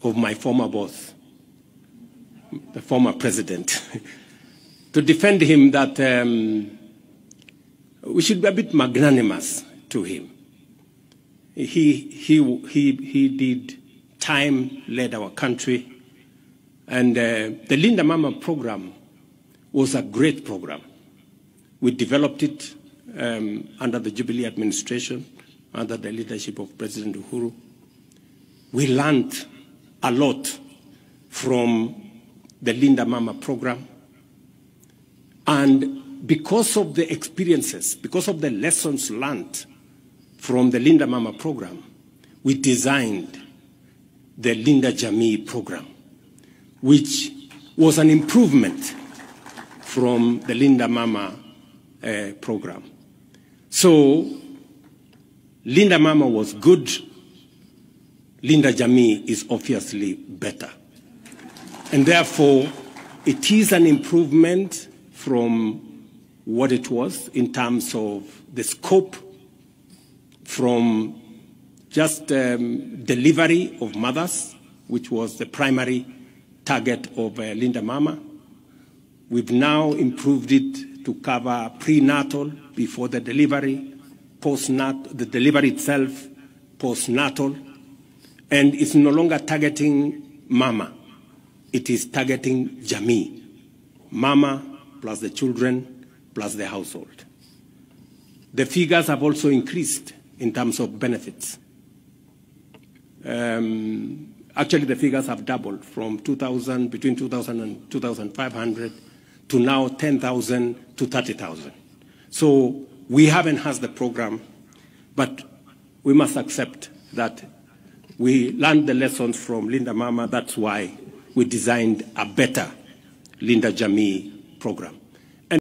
of my former boss, the former president, to defend him that we should be a bit magnanimous to him. He did time, led our country, and the Linda Mama program was a great program. We developed it under the Jubilee administration, under the leadership of President Uhuru. We learned a lot from the Linda Mama program. And because of the experiences, because of the lessons learned from the Linda Mama program, we designed the Linda Jamii program, which was an improvement from the Linda Mama program. So Linda Mama was good. Linda Jamii is obviously better. And therefore, it is an improvement from what it was in terms of the scope, from just delivery of mothers, which was the primary target of Linda Mama. We've now improved it to cover prenatal, before the delivery, postnatal, the delivery itself, postnatal, and it's no longer targeting Mama. It is targeting Jamii, Mama plus the children plus the household. The figures have also increased in terms of benefits. Actually, the figures have doubled from 2,000, between 2,000 and 2,500 to now 10,000 to 30,000. So we have enhanced the program, but we must accept that we learned the lessons from Linda Mama. That's why we designed a better Linda Jamii program.